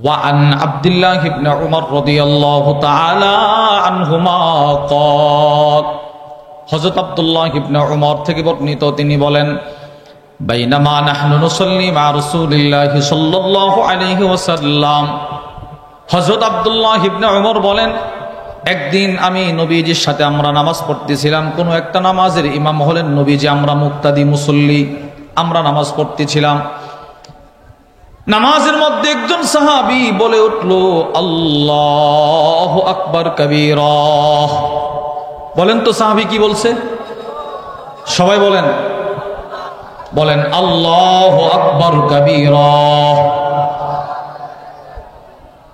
وعن عبد الله بن عمر رضي الله تعالى عنهما قال হযরত আব্দুল্লাহ ইবনে উমর থেকে বর্ণিত তিনি বলেন বাইনামা নাহনু নুসাল্লি মা রাসূলিল্লাহি সাল্লাল্লাহু আলাইহি ওয়াসাল্লাম হযরত আব্দুল্লাহ ইবনে উমর বলেন একদিন আমি নবীজির সাথে আমরা নামাজ পড়তেছিলাম কোন একটা নামাজের ইমাম হলেন নবীজি আমরা মুক্তাদি মুসল্লি আমরা নামাজ পড়তেছিলাম নামাজের মধ্যে একজন সাহাবী বলে উঠলো আল্লাহু আকবার কবীরা বলেন তো সাহাবী কি বলছে সবাই বলেন বলেন আল্লাহু আকবার কবীরা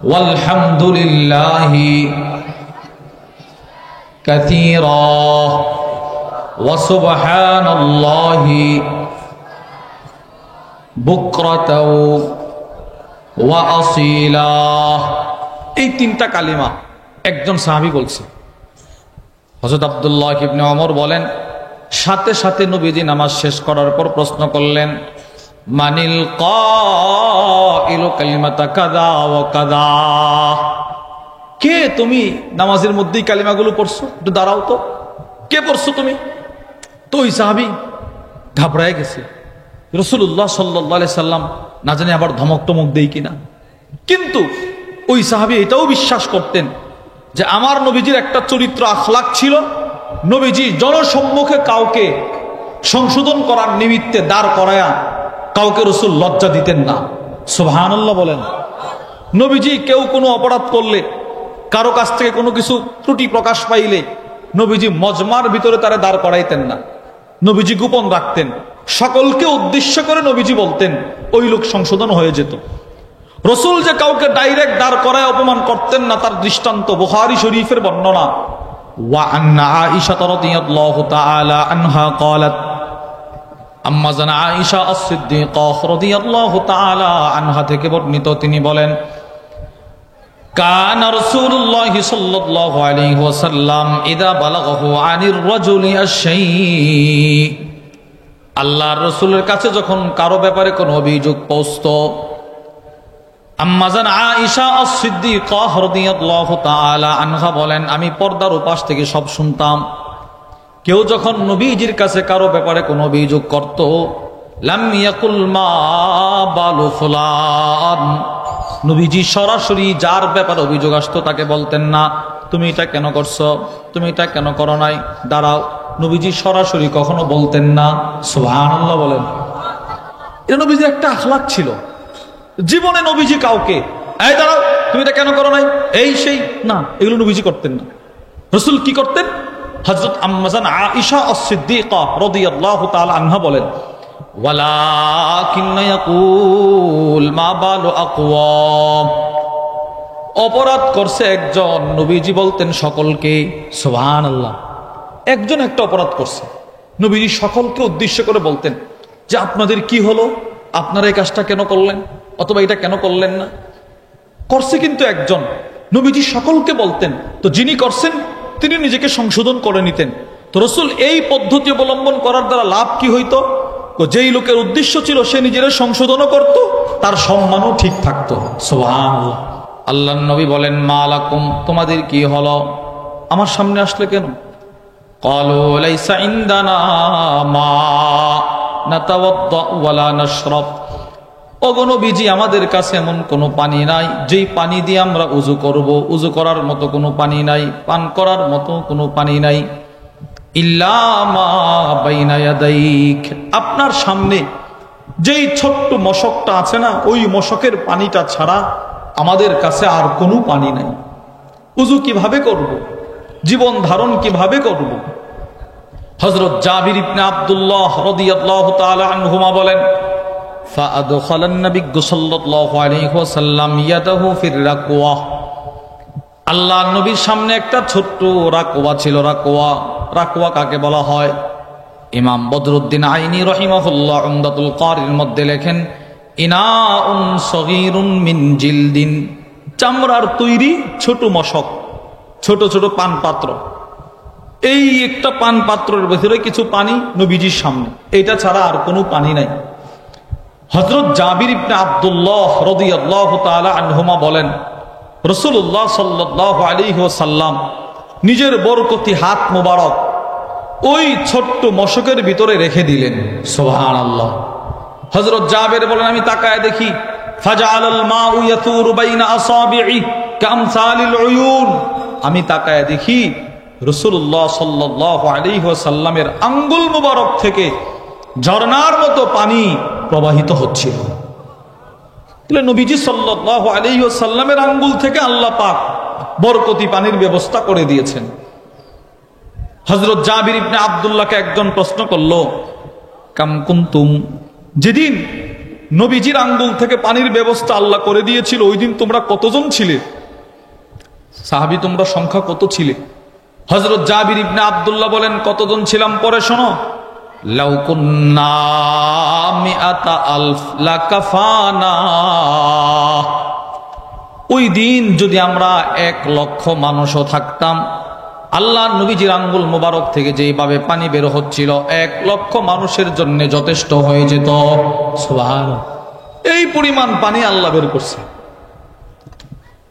ওয়ালহামদুলিল্লাহি কাসীরা ওয়া সুবহানাল্লাহি বুকরাতাও ওয়া আসীলা এই তিনটা কালিমা একজন সাহাবী বলছে হযরত আব্দুল্লাহ ইবনে ওমর বলেন সাথে সাথে নবীজি নামাজ শেষ করার পর প্রশ্ন করলেন মানিল কাইলু কালিমাতা কাযা ওয়া কাযা কে তুমি নামাজের মধ্যেই কালিমাগুলো পড়ছো একটু দাঁড়াও তো কে পড়ছো তুমি তো ওই সাহাবী ঘাবড়ায় গেছে রাসূলুল্লাহ সাল্লাল্লাহু আলাইহি সাল্লাম না জানি আবার ধমক টমক দেই কিনা কিন্তু ওই সাহাবী এটাও বিশ্বাস করতেন যে আমার নবীজির একটা চরিত্র আখলাক ছিল নবীজি জনসম্মুখে কাউকে সংশোধন করার নিমিত্তে দাঁড় করায়া কাউকে রাসূল লজ্জা দিতেন না সুবহানাল্লাহ বলেন নবীজি কেউ কোনো অপরাধ করলে কারো কাছ থেকে কোনো কিছু ত্রুটি প্রকাশ পাইলে নবীজি মজমার ভিতরে তারে দাঁড় করাইতেন না নবীজি গোপন রাখতেন সকলকে উদ্দেশ্য করে নবীজি বলতেন ওই লোক সংশোধন হয়ে যেত রাসূল যে কাউকে ডাইরেক্ট দাঁড় করায় অপমান করতেন না তার দৃষ্টান্ত বুখারী শরীফের বর্ণনা ওয়া আন্না আয়েশা রাদিয়াল্লাহু তাআলা আনহা قالت আম্মা জানা আয়েশা আস-সিদ্দিকা রাদিয়াল্লাহু তাআলা আনহা থেকে বর্ণিত তিনি বলেন কানা রাসূলুল্লাহ সাল্লাল্লাহু আলাইহি ওয়াসাল্লাম ইযা বালাগাহু আনির রাজুলি আশ-শাই আল্লাহর রাসূলের কাছে যখন কারো ব্যাপারে কোনো অভিযোগ পৌঁছতো আম্মা জান আয়েশা আস-সিদ্দিকা রাদিয়াল্লাহু তাআলা আনহা বলেন আমি পর্দার ওপাশ থেকে সব শুনতাম কেউ যখন নবীজির কাছে কারো ব্যাপারে কোনো অভিযোগ করত লাম ইয়াকুল মা বালু ফুলান নবীজি সরাসরি যার ব্যাপারে অভিযোগ আসতো তাকে বলতেন না তুমি এটা কেন করছো তুমি এটা কেন করো নাই দাঁড়াও নবীজি সরাসরি কখনো বলতেন না সুবহানাল্লাহ বলেন এটা নবীজির একটা আখলাক ছিল জীবনে নবীজি কাউকে এই দাঁড়াও তুমি এটা কেন করো নাই এই সেই না এগুলো নবীজি করতেন না রাসূল কি করতেন হযরত আম্মা জান আয়েশা আস-সিদ্দিকা রাদিয়াল্লাহু তাআলা আনহা বলেন ওয়ালাকিন ইয়াকুল মা বালু আকওয়াম অপরাধ করছে একজন নবীজি বলতেন সকলকে সুবহানাল্লাহ একজন একটা অপরাধ করছে নবীজি সকলকে উদ্দেশ্য করে বলতেন যে আপনাদের কি হলো আপনারা এই কাজটা কেন করলেন অথবা এটা কেন করলেন না করছে কিন্তু একজন নবীজি সকলকে বলতেন তো যিনি করছেন তিনি নিজেকে সংশোধন করে নিতেন তো রাসূল এই পদ্ধতি অবলম্বন করার দ্বারা লাভ কি হইতো যেই লোকের উদ্দেশ্য ছিল সে নিজের সংশোধনও করত তার সম্মানও ঠিক থাকতো সুবহানাল্লাহ আল্লাহর নবী বলেন মালাকুম তোমাদের কি হলো আমার সামনে আসলে কেন ক্বালু লাইসা ইনদানা মা নাতাওয়াদ্দা ওয়ালা নাশরাব ওগো নবীজি আমাদের কাছে এমন কোনো পানি নাই যেই পানি দিয়ে আমরা উযু করব উযু করার মতো কোনো পানি নাই পান করার মতো কোনো পানি নাই ইল্লা মা বাইনা ইয়াদাইক আপনার সামনে যেই ছোট্ট মশকটা আছে না ওই মশকের পানিটা ছাড়া আমাদের কাছে আর কোনো পানি নাই উযু কিভাবে করব জীবন ধারণ কিভাবে করব হযরত জাবির ইবনে আব্দুল্লাহ রাদিয়াল্লাহু তাআলা আনহুমা বলেন ফাআদখালান নবী সাল্লাল্লাহু আলাইহি ওয়াসাল্লাম ইয়াদাহু ফির রাকওয়া আল্লাহর নবীর সামনে একটা ছোট্ট রাকওয়া ছিল রাকওয়া কাকে বলা হয় ইমাম বদরুদ্দিন আইনি রাহিমাহুল্লাহ উমদাতুল কারির মধ্যে লেখেন ইনাউন সগীরুন মিন জিলদিন চামড়ার তৈরি ছোট মশক ছোট ছোট পান পাত্র এই একটা পান পাত্রের ভিতরে কিছু পানি নবীজির সামনে এটা ছাড়া আর কোনো পানি নাই হযরত জাবির ইবনে আব্দুল্লাহ রাদিয়াল্লাহু তাআলা আনহুমা বলেন, রাসূলুল্লাহ সাল্লাল্লাহু আলাইহি ওয়াসাল্লাম নিজের বরকতি হাত মোবারক ওই ছোট্ট মশকের ভিতরে রেখে দিলেন। সুবহানাল্লাহ। হযরত জাবির বলেন, আমি তাকায় দেখি, ফাজআলাল মাউ ইয়াতুরু বাইনা আসাবি'i কামসালিল উয়ুন। আমি তাকায় দেখি রাসূলুল্লাহ সাল্লাল্লাহু আলাইহি ওয়াসাল্লামের আঙ্গুল মোবারক থেকে ঝর্ণার মতো পানি প্রবাহিত হচ্ছিল। তাহলে নবীজি সাল্লাল্লাহু আলাইহি ওয়াসাল্লামের আঙ্গুল থেকে আল্লাহ পাক বরকতি পানির ব্যবস্থা করে দিয়েছেন। হযরত জাবির ইবনে আব্দুল্লাহকে একজন প্রশ্ন করলো, কাম কুনতুম, যেদিন নবীজির আঙ্গুল থেকে পানির ব্যবস্থা আল্লাহ করে দিয়েছিল ওই দিন তোমরা কতজন ছিলে? সাহাবী, তোমরা সংখ্যা কত ছিলে? হযরত জাবির ইবনে আব্দুল্লাহ বলেন, কতজন ছিলাম পরে শোনো। লাউ কুন্না মিআতা আলফ লাকাফানা। ওই দিন যদি আমরা 1,00,000 মানুষও থাকতাম, আল্লাহর নবীজির আঙ্গুল মোবারক থেকে যেভাবে পানি বের হচ্ছিল 1,00,000 মানুষের জন্য যথেষ্ট হয়ে যেত। সুবহানাল্লাহ। এই পরিমাণ পানি আল্লাহ বের করছে।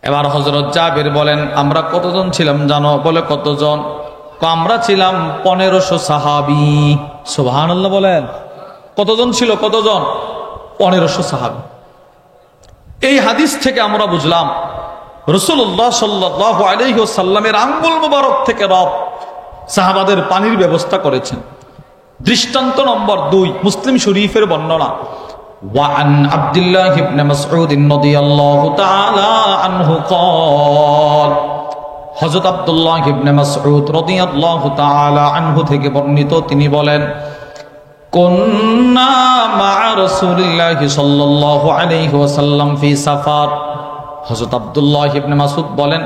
এবার হযরত জাবির বলেন, আমরা কতজন ছিলাম জানো? বলে, কতজন? আমরা ছিলাম 1500 সাহাবী। সুবহানাল্লাহ বলেন। কতজন ছিল? কতজন? 1500 সাহাবী। এই হাদিস থেকে আমরা বুঝলাম রাসূলুল্লাহ সাল্লাল্লাহু আলাইহি ওয়াসাল্লামের আঙ্গুল মোবারক থেকে রব সাহাবাদের পানির ব্যবস্থা করেছেন। দৃষ্টান্ত নম্বর 2, মুসলিম শরীফের বর্ণনা। وعن عبد الله بن مسعود رضي الله تعالى عنه قال, হযরত আব্দুল্লাহ ইবনে মাসউদ রাদিয়াল্লাহু তাআলা আনহু থেকে বর্ণিত, তিনি বলেন, কুন্না মা রাসূলিল্লাহি সাল্লাল্লাহু আলাইহি ওয়াসাল্লাম ফি সাফার। হযরত আব্দুল্লাহ ইবনে মাসউদ বলেন,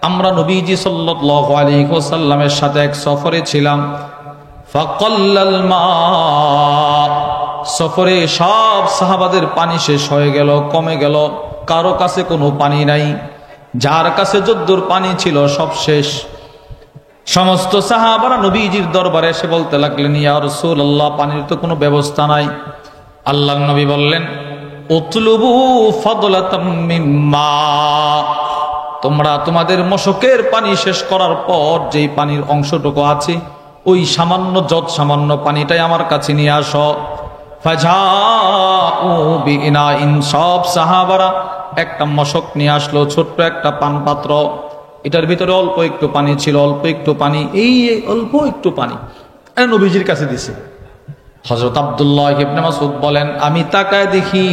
আমরা নবীজি সাল্লাল্লাহু আলাইহি ওয়াসাল্লামের সাথে এক সফরে ছিলাম। ফাকাল্লাল মা, সফরে সব সাহাবাদের পানি শেষ হয়ে গেল, কমে গেল, কারো কাছে কোনো পানি নাই। যার কাছে যদ্দুর পানি ছিল সব শেষ। সমস্ত সাহাবারা নবীজির দরবারে এসে বলতে লাগলেন, ইয়া রাসূলুল্লাহ, পানির তো কোনো ব্যবস্থা নাই। আল্লাহর নবী বললেন, উতলুবু ফাদলাতাম মিম্মা, তোমরা তোমাদের মশকের পানি শেষ করার পর যেই পানির অংশটুকু আছে ওই সামান্য সামান্য পানিটাই আমার কাছে নিয়ে আসো। ফাজাউ বিইনাইন, সব সাহাবারা একটা মশক নিয়ে আসলো, ছোট্ট একটা পানপাত্র। এটার ভিতরে অল্প একটু পানি ছিল, অল্প একটু পানি, এই অল্প একটু পানি নবীজির কাছে দিছে। হযরত আব্দুল্লাহ ইবনে মাসউদ বলেন, আমি তাকায় দেখি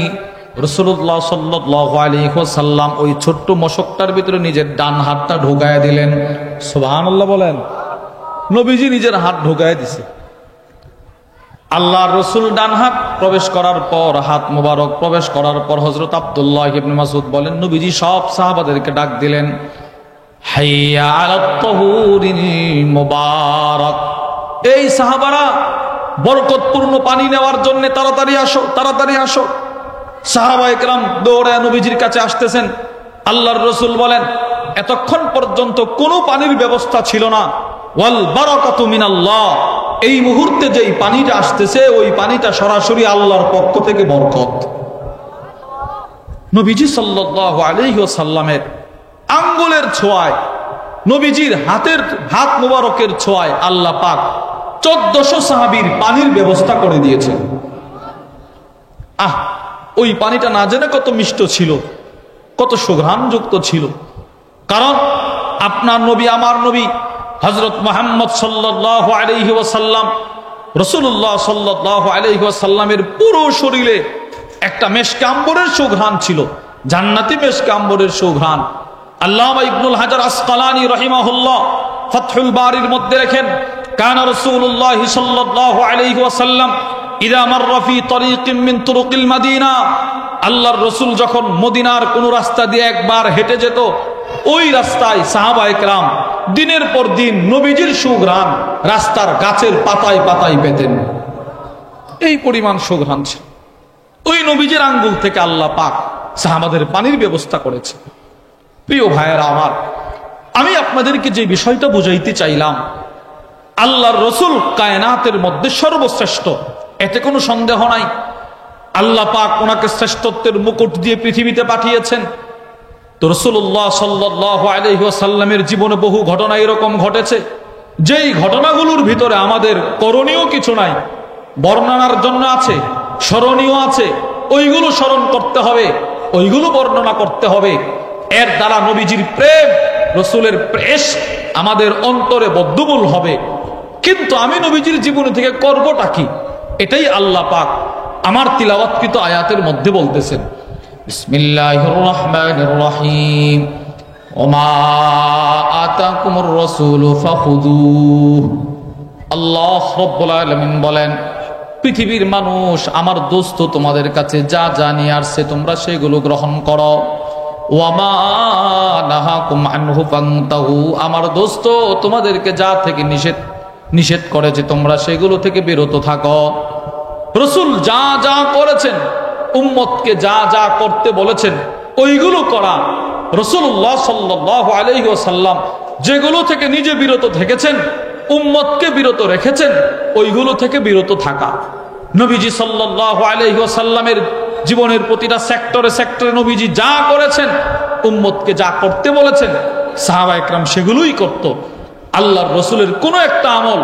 রাসূলুল্লাহ সাল্লাল্লাহু আলাইহি ওয়াসাল্লাম ওই ছোট্ট মশকটার ভিতরে নিজের ডান হাতটা ঢুকায় দিলেন। সুবহানাল্লাহ বলেন। নবীজি নিজের হাত ঢুকায় দিছে। আল্লাহর রাসূল ডান হাত প্রবেশ করার পর, হাত মোবারক প্রবেশ করার পর হযরত আব্দুল্লাহ ইবনে মাসউদ বলেন, নবীজি সব সাহাবাদেরকে ডাক দিলেন, হাইয়া আলাত তাহুরিল মুবারাক, এই সাহাবারা বরকতপূর্ণ পানি নেওয়ার জন্য তাড়াতাড়ি আসো, তাড়াতাড়ি আসো। সাহাবায়ে কেরাম দৌড়ায় নবীজির কাছে আসতেছেন। আল্লাহর রাসূল বলেন, এতক্ষণ পর্যন্ত কোনো পানির ব্যবস্থা ছিল না। ওয়াল বারাকাতু মিনাল্লাহ, এই মুহূর্তে যেই পানিটা আসতেছে ওই পানিটা সরাসরি আল্লাহর পক্ষ থেকে বরকত। নবীজি সাল্লাল্লাহু আলাইহি ওয়াসাল্লামের আঙ্গুলের ছোঁয়ায়, নবীজির হাত মোবারকের ছোঁয়ায় আল্লাহ পাক 1400 সাহাবীর পানির ব্যবস্থা করে দিয়েছেন। ওই পানিটা না জেনে কত মিষ্ট ছিল, কত সুঘ্রাণযুক্ত ছিল। কারণ আপনার নবী, আমার নবী হযরত মুহাম্মদ সাল্লাল্লাহু আলাইহি ওয়াসাল্লাম, রাসূলুল্লাহ সাল্লাল্লাহু আলাইহি ওয়াসাল্লামের পুরো শরীরে একটা মেশকে আম্বরের সুঘ্রাণ ছিল, জান্নাতি মেশকে আম্বরের সুঘ্রাণ। আল্লামা ইবনুল হাজার আসকালানী রাহিমাহুল্লাহ ফাতহুল বারির মধ্যে লেখেন, কানা রাসূলুল্লাহ সাল্লাল্লাহু আলাইহি ওয়াসাল্লাম ইযা মাররা ফি তরিকিন মিন তুরুকিল মাদিনা, আল্লাহর রাসূল যখন মদিনার কোন রাস্তা দিয়ে একবার হেঁটে যেত, ওই রাস্তায় সাহাবায়ে কেরাম দিনের পর দিন নবীজির সুঘ্রাণ রাস্তার গাছের পাতায় পাতায় পেতেন। এই পরিমাণ সুঘ্রাণ ছিল। ওই নবীজির আঙ্গুল থেকে আল্লাহ পাক সাহাবাদের পানির ব্যবস্থা করেছে। প্রিয় ভাইয়েরা আমার, আমি আপনাদেরকে যে বিষয়টা বুঝাইতে চাইলাম, আল্লাহর রাসূল কায়নাতের মধ্যে সর্বশ্রেষ্ঠ, এতে কোনো সন্দেহ নাই। আল্লাহ পাক ওনাকে শ্রেষ্ঠত্বের মুকুট দিয়ে পৃথিবীতে পাঠিয়েছেন। তো রাসূলুল্লাহ সাল্লাল্লাহু আলাইহি ওয়াসাল্লামের জীবনে বহু ঘটনা এরকম ঘটেছে, যেই ঘটনাগুলোর ভিতরে আমাদের করণীয় কিছু নাই, বর্ণনার জন্য আছে, স্মরণীয় আছে, ওইগুলো স্মরণ করতে হবে, ওইগুলো বর্ণনা করতে হবে। এর দ্বারা নবীজির প্রেম, রসুলের প্রেস আমাদের অন্তরে বদ্ধমূল হবে। কিন্তু আমি নবীজির জীবন থেকে করবটা কি, এটাই আল্লাহ পাক আমার তিলাওয়াতকৃত আয়াতের মধ্যে বলতেছেন। বিসমিল্লাহির রহমানির রহিম, ওমা আতাকুমুর রাসূলু ফাখুযুহু। আল্লাহ রাব্বুল আলামিন বলেন, পৃথিবীর মানুষ, আমার দোস্ত তোমাদের কাছে যা যা নিয়ে আসছে তোমরা সেগুলো গ্রহণ করো। ওয়ামা নাহাকুম আনহু ফান্তাহু, আমার দোস্ত তোমাদেরকে যা থেকে নিষেধ করেছে তোমরা সেগুলো থেকে বিরত থাকো। রাসূল যা যা করেছেন, উম্মতকে যা যা করতে বলেছেন ওইগুলো করা। রাসূলুল্লাহ সাল্লাল্লাহু আলাইহি ওয়াসাল্লাম যেগুলো থেকে নিজে বিরত থেকেছেন, উম্মতকে বিরত রেখেছেন, ওইগুলো থেকে বিরত থাকা। নবীজি সাল্লাল্লাহু আলাইহি ওয়াসাল্লামের জীবনের প্রতিটা সেক্টরে সেক্টরে নবীজি যা করেছেন, উম্মতকে যা করতে বলেছেন, সাহাবা একরাম সেগুলোই করত। আল্লাহর রসুলের কোনো একটা আমল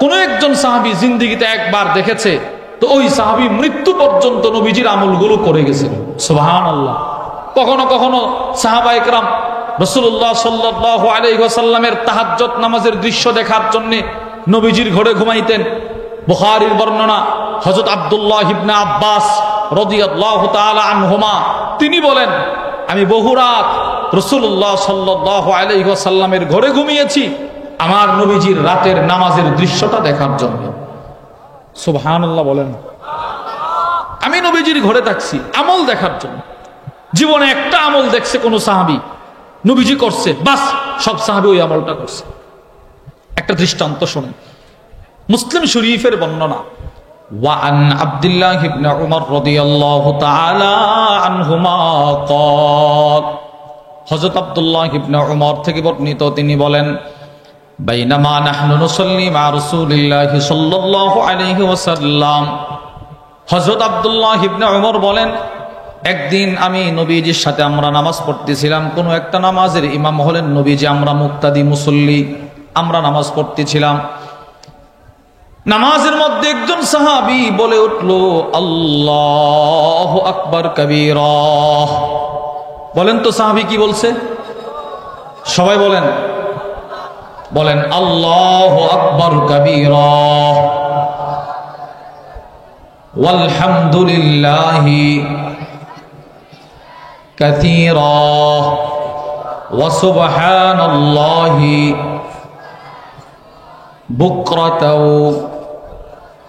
কোন একজন সাহাবী জিন্দেগিতে একবার দেখেছে, তো ওই সাহাবী মৃত্যু পর্যন্ত নবীজির আমলগুলো করে গেছেন। সুবহানাল্লাহ। কখনো কখনো সাহাবা একরাম রাসূলুল্লাহ সাল্লাল্লাহু আলাইহি ওয়াসাল্লামের তাহাজ্জুদ নামাজের দৃশ্য দেখার জন্য নবীজির ঘরে ঘুমাইতেন। বুখারীর বর্ণনা, হযরত আব্দুল্লাহ ইবনে আব্বাস রাদিয়াল্লাহু তাআলা আনহুমা তিনি বলেন, আমি বহু রাত রাসূলুল্লাহ সাল্লাল্লাহু আলাইহি ওয়াসাল্লামের ঘরে ঘুমিয়েছি আমার নবীজির রাতের নামাজের দৃশ্যটা দেখার জন্য। সুবহানাল্লাহ বলেন। আমি নবীজির ঘরে থাকছি আমল দেখার জন্য। জীবনে একটা আমল দেখছে কোন সাহাবী, নবীজি করছে, বাস সব সাহাবী ওই আমলটা করছে। একটা দৃষ্টান্ত শুনুন, মুসলিম শরীফের বর্ণনা। ওয়ান আব্দুল্লাহ ইবনে উমর রাদিয়াল্লাহু তাআলা আনহুমা ক্বাল, হযরত আব্দুল্লাহ ইবনে উমর থেকে বর্ণিত, তিনি বলেন, বাইনামা নাহনু নুসাল্লি মা রাসূলিল্লাহি সাল্লাল্লাহু আলাইহি ওয়াসাল্লাম। হযরত আব্দুল্লাহ ইবনে উমর বলেন, একদিন আমি নবীজির সাথে আমরা নামাজ পড়তেছিলাম, কোন একটা নামাজের ইমাম হলেন নবীজি, আমরা মুক্তাদি মুসল্লি, আমরা নামাজ পড়তেছিলাম। নামাজের মধ্যে একজন সাহাবী বলে উঠল, আল্লাহু আকবার কবীরা। বলেন তো সাহাবী কি বলছে? সবাই বলেন, বলেন আল্লাহু আকবার কবীরা ওয়ালহামদুলিল্লাহি কাসীরা ওয়া সুবহানাল্লাহি বুকরাতাও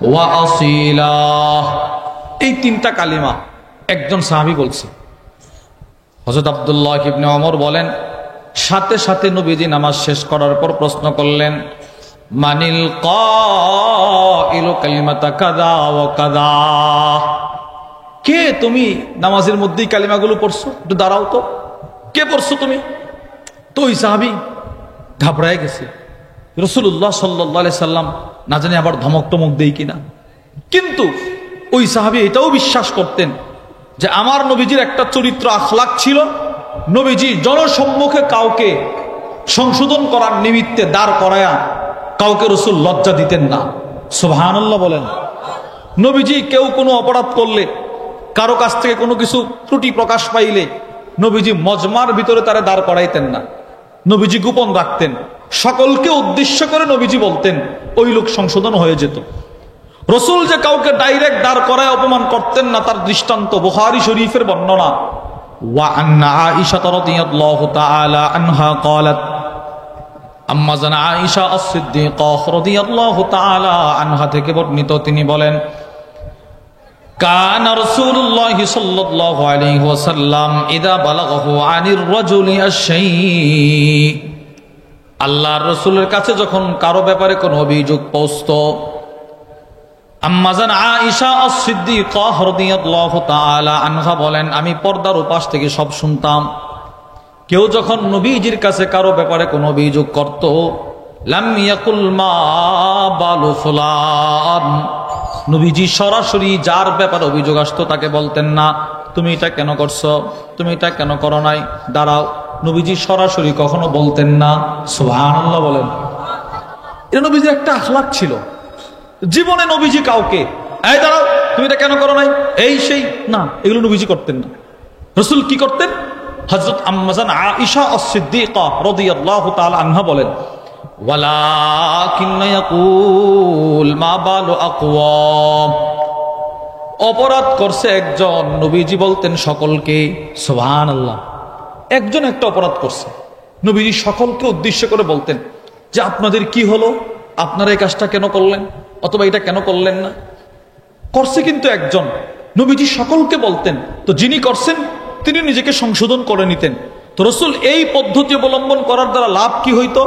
ওয়া আসীলা। এই তিনটা কালিমা একজন সাহাবী বলছে। হযরত আব্দুল্লাহ ইবনে ওমর বলেন, সাথে সাথে নবীজি নামাজ শেষ করার পর প্রশ্ন করলেন, মানিল কাইলু কালিমাতা কাযা ওয়া কাযা। কে তুমি নামাজের মধ্যেই কালিমাগুলো পড়ছো? একটু দাঁড়াও তো, কে পড়ছো তুমি? তো ওই সাহাবী ঘাবড়ায় গেছে। রাসূলুল্লাহ সাল্লাল্লাহু আলাইহি সাল্লাম না জানি আবার ধমক টমক দেই কিনা। কিন্তু ওই সাহাবী এটাও বিশ্বাস করতেন যে আমার নবীজির একটা চরিত্র আখলাক ছিল, নবীজি জনসম্মুখে কাউকে সংশোধন করার নিমিত্তে দাঁড় করায়া কাউকে রাসূল লজ্জা দিতেন না। সুবহানাল্লাহ বলেন। নবীজি কেউ কোনো অপরাধ করলে, কারো কাছ থেকে কোনো কিছু ত্রুটি প্রকাশ পাইলে নবীজি মজমার ভিতরে তারা দাঁড় করাইতেন না, নবীজি গোপন রাখতেন। সকলকে উদ্দেশ্য করে নবীজি বলতেন, ওই লোক সংশোধন হয়ে যেত। রাসূল যে কাউকে ডাইরেক্ট দাঁড় করায় অপমান করতেন না, তার দৃষ্টান্ত বুখারী শরীফের বর্ণনা। ওয়া আন্না আয়েশা রাদিয়াল্লাহু তাআলা আনহা ক্বালাত, আম্মা জানা আয়েশা আস-সিদ্দিকা রাদিয়াল্লাহু তাআলা আনহা থেকে বর্ণিত, তিনি বলেন, কানা রাসূলুল্লাহ সাল্লাল্লাহু আলাইহি ওয়াসাল্লাম ইযা বালাগাহু আনির রাজুলি আশ-শাই। আল্লাহর রাসূলের কাছে যখন কারো ব্যাপারে কোনো অভিযোগ পৌঁছতো, আম্মা জান আয়েশা আস-সিদ্দিকা রাদিয়াল্লাহু তাআলা আনহা বলেন, আমি পর্দার ওপাশ থেকে সব শুনতাম। কেউ যখন নবীজির কাছে কারো ব্যাপারে কোনো অভিযোগ করত, লাম ইয়াকুল মা বালু ফুলান, নবীজি সরাসরি যার ব্যাপারে অভিযোগ আসতো তাকে বলতেন না তুমি এটা কেন করছো, তুমি এটা কেন করো নাই, দাঁড়াও। নবীজি সরাসরি কখনো বলতেন না। সুবহানাল্লাহ বলেন। এটা নবীজির একটা আখলাক ছিল। জীবনে নবীজি কাউকে এই দাঁড়াও তুমি এটা কেন করো নাই, এই সেই না, এগুলো নবীজি করতেন না। রাসূল কি করতেন? হযরত আম্মাজান আয়েশা আস-সিদ্দিকা রাদিয়াল্লাহু তাআলা আনহা বলেন, ওয়ালাকিন্না ইয়াকুল মা বালু আকওয়াম, অপরাধ করছে একজন, নবীজি বলতেন সকলকে। সুবহানাল্লাহ। একজন একটা অপরাধ করছে, নবীজি সকলকে উদ্দেশ্য করে বলতেন যে আপনাদের কি হলো, আপনারা এই কাজটা কেন করলেন, অথবা এটা কেন করলেন না। করছে কিন্তু একজন, নবীজি সকলকে বলতেন। তো যিনি করছেন তিনি নিজেকে সংশোধন করে নিতেন। তো রাসূল এই পদ্ধতি অবলম্বন করার দ্বারা লাভ কি হইতো?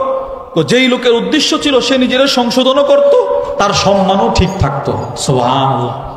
যেই লোকের উদ্দেশ্য ছিল সে নিজের সংশোধনও করত, তার সম্মানও ঠিক থাকতো। সুবহানাল্লাহ।